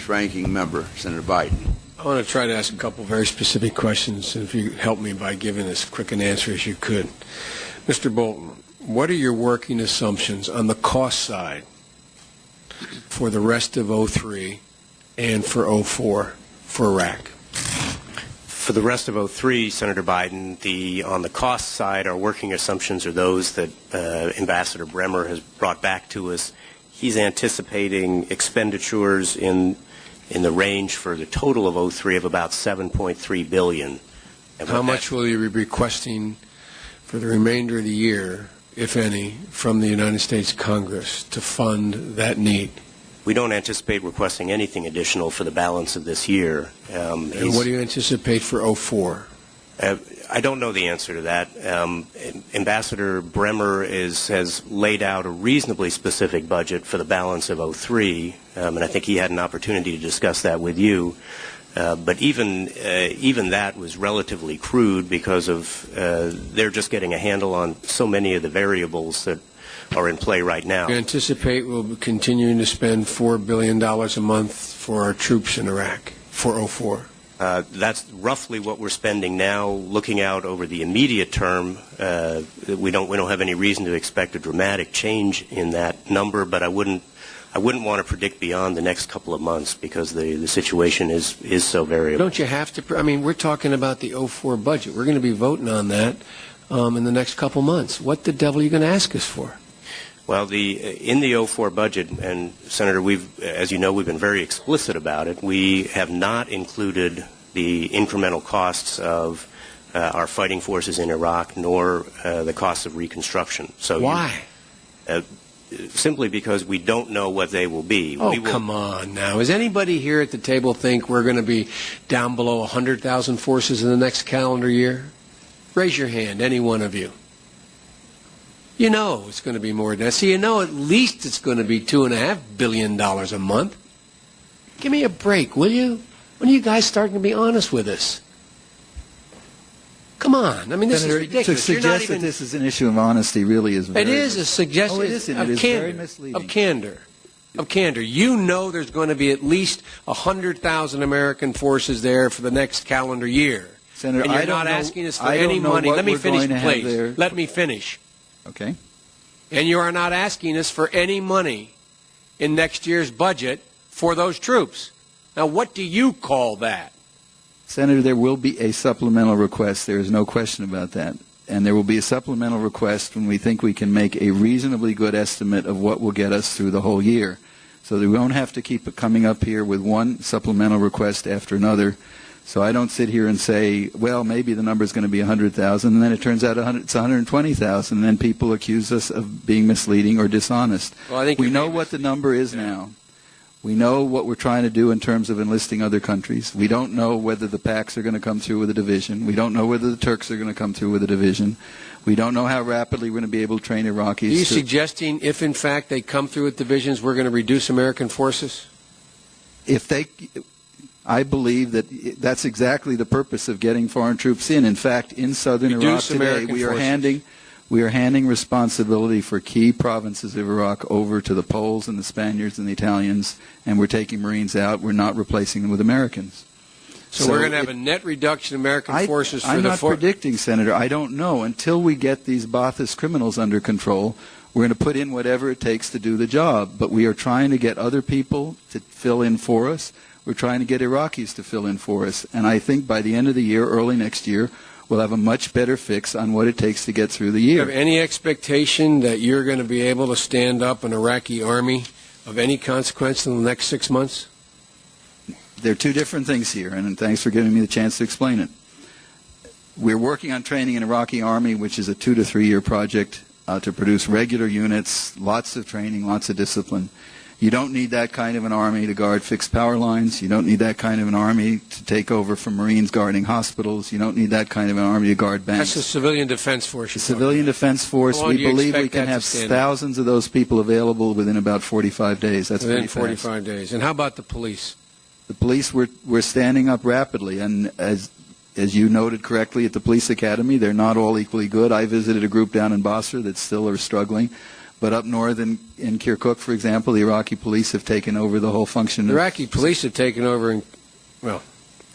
House Ranking Member, Senator Biden. I want to try to ask a couple very specific questions, and if you help me by giving as quick an answer as you could. Mr. Bolton, what are your working assumptions on the cost side for the rest of 03 and for 04 for Iraq? For the rest of 03, Senator Biden, on the cost side, our working assumptions are those that Ambassador Bremer has brought back to us. He's anticipating expenditures in the range for the total of 03 of about $7.3 billion. How much will you be requesting for the remainder of the year, if any, from the United States Congress to fund that need? We don't anticipate requesting anything additional for the balance of this year. And what do you anticipate for 04? I don't know the answer to that. Ambassador Bremer has laid out a reasonably specific budget for the balance of 03, and I think he had an opportunity to discuss that with you. But even that was relatively crude because of they're just getting a handle on so many of the variables that are in play right now. You anticipate we'll be continuing to spend $4 billion a month for our troops in Iraq for 04? That's roughly what we're spending now. Looking out over the immediate term, we don't have any reason to expect a dramatic change in that number. But I wouldn't want to predict beyond the next couple of months because the situation is so variable. Don't you have to? I mean, we're talking about the 04 budget. We're going to be voting on that in the next couple months. What the devil are you going to ask us for? Well, in the 04 budget, and Senator, as you know, we've been very explicit about it. We have not included the incremental costs of our fighting forces in Iraq, nor the costs of reconstruction. So why? Simply because we don't know what they will be. Oh, come on now. Does anybody here at the table think we're going to be down below 100,000 forces in the next calendar year? Raise your hand, any one of you. You know it's going to be more than that. So you know at least it's going to be $2.5 billion a month. Give me a break, will you? When are you guys starting to be honest with us? Come on. I mean, this Senator, is ridiculous. To suggest that this is an issue of honesty really is very... It is a suggestion of candor. Of candor. You know there's going to be at least 100,000 American forces there for the next calendar year. Senator, and you're not asking us for any money. Let me finish, please. Let me finish. Okay. And you are not asking us for any money in next year's budget for those troops. Now, what do you call that? Senator, there will be a supplemental request. There is no question about that. And there will be a supplemental request when we think we can make a reasonably good estimate of what will get us through the whole year. So that we won't have to keep coming up here with one supplemental request after another. So I don't sit here and say, well, maybe the number is going to be 100,000, and then it turns out it's 120,000, and then people accuse us of being misleading or dishonest. Well, I think we know what the number is now. We know what we're trying to do in terms of enlisting other countries. We don't know whether the PACs are going to come through with a division. We don't know whether the Turks are going to come through with a division. We don't know how rapidly we're going to be able to train Iraqis. Are you suggesting if, in fact, they come through with divisions, we're going to reduce American forces? I believe that that's exactly the purpose of getting foreign troops in. In fact, in southern Iraq today, we are handing responsibility for key provinces of Iraq over to the Poles and the Spaniards and the Italians, and we're taking Marines out. We're not replacing them with Americans. So we're going to have a net reduction of American forces for I'm not predicting, Senator. I don't know. Until we get these Ba'athist criminals under control, we're going to put in whatever it takes to do the job. But we are trying to get other people to fill in for us. We're trying to get Iraqis to fill in for us. And I think by the end of the year, early next year, we'll have a much better fix on what it takes to get through the year. Do you have any expectation that you're going to be able to stand up an Iraqi army of any consequence in the next 6 months? There are two different things here, and thanks for giving me the chance to explain it. We're working on training an Iraqi army, which is a 2 to 3 year project to produce regular units, lots of training, lots of discipline. You don't need that kind of an army to guard fixed power lines. You don't need that kind of an army to take over from Marines guarding hospitals. You don't need that kind of an army to guard banks. That's the Civilian Defense Force. The Civilian Defense Force, we believe we can have thousands of those people available within about 45 days. That's within 45 days. And how about the police? The police, we're standing up rapidly. And as you noted correctly at the police academy, they're not all equally good. I visited a group down in Basra that still are struggling. But up north in Kirkuk, for example, the Iraqi police have taken over the whole function. The Iraqi police have taken over, and well,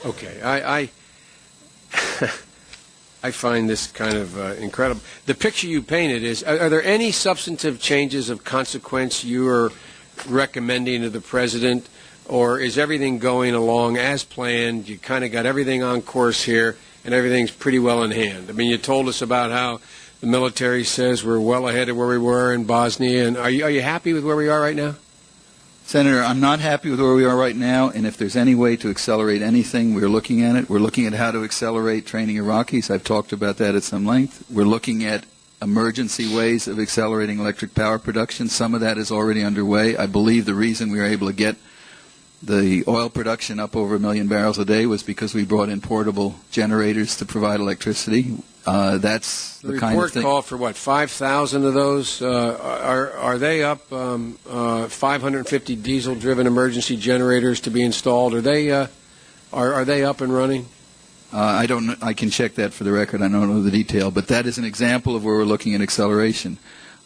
okay, I find this kind of incredible. The picture you painted is, are there any substantive changes of consequence you are recommending to the President, or is everything going along as planned? You kind of got everything on course here, and everything's pretty well in hand. I mean, you told us about how the military says we're well ahead of where we were in Bosnia, and are you happy with where we are right now? Senator, I'm not happy with where we are right now, and if there's any way to accelerate anything, we're looking at it. We're looking at how to accelerate training Iraqis. I've talked about that at some length. We're looking at emergency ways of accelerating electric power production. Some of that is already underway. I believe the reason we were able to get the oil production up over 1 million barrels a day was because we brought in portable generators to provide electricity. That's the kind of thing. The report called for, what, 5,000 of those? Are they up, 550 diesel-driven emergency generators to be installed? Are they up and running? I don't know. I can check that for the record. I don't know the detail. But that is an example of where we're looking at acceleration.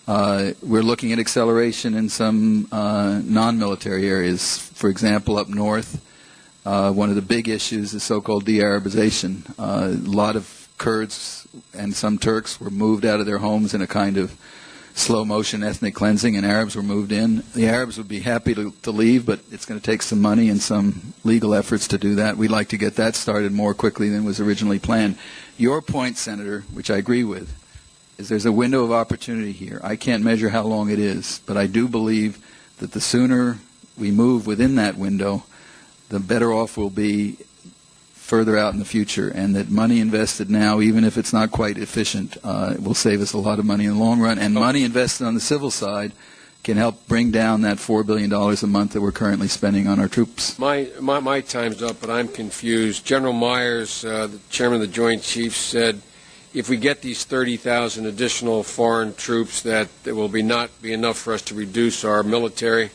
We're looking at acceleration in some non-military areas. For example, up north, one of the big issues is so-called de-Arabization. A lot of Kurds and some Turks were moved out of their homes in a kind of slow-motion ethnic cleansing, and Arabs were moved in. The Arabs would be happy to leave, but it's going to take some money and some legal efforts to do that. We'd like to get that started more quickly than was originally planned. Your point, Senator, which I agree with, is there's a window of opportunity here. I can't measure how long it is, but I do believe that the sooner we move within that window, the better off we'll be further out in the future, and that money invested now, even if it's not quite efficient, will save us a lot of money in the long run. And money invested on the civil side can help bring down that $4 billion a month that we're currently spending on our troops. My time's up, but I'm confused. General Myers, the chairman of the Joint Chiefs, said if we get these 30,000 additional foreign troops, that there will not be enough for us to reduce our military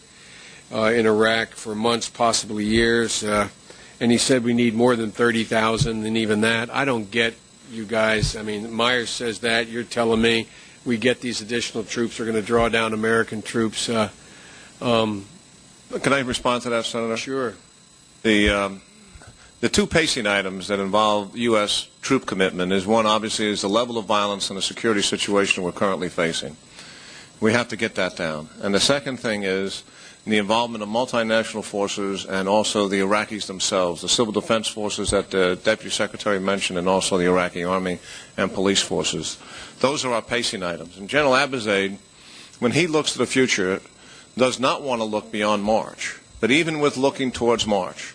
in Iraq for months, possibly years. And he said we need more than 30,000, and even that. I don't get you guys. I mean, Myers says that. You're telling me we get these additional troops, we're going to draw down American troops. Can I respond to that, Senator? Sure. The two pacing items that involve U.S. troop commitment is one, obviously, is the level of violence and the security situation we're currently facing. We have to get that down. And the second thing is the involvement of multinational forces and also the Iraqis themselves, the civil defense forces that the Deputy Secretary mentioned, and also the Iraqi Army and police forces. Those are our pacing items. And General Abizaid, when he looks to the future, does not want to look beyond March. But even with looking towards March,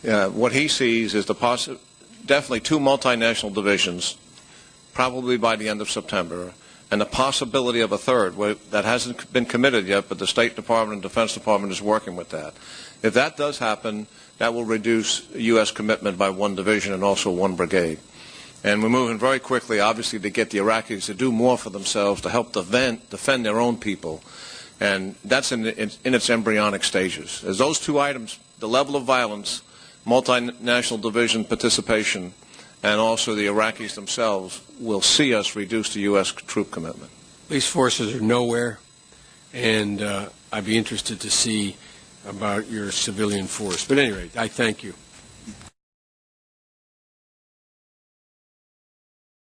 what he sees is definitely 2 multinational divisions, probably by the end of September, and the possibility of a third that hasn't been committed yet, but the State Department and Defense Department is working with that. If that does happen, that will reduce U.S. commitment by 1 division and also 1 brigade. And we're moving very quickly, obviously, to get the Iraqis to do more for themselves, to help defend their own people. And that's in its embryonic stages. As those 2 items, the level of violence, multinational division participation, and also the Iraqis themselves will see us reduce the U.S. troop commitment. These forces are nowhere, and I'd be interested to see about your civilian force. But anyway, I thank you.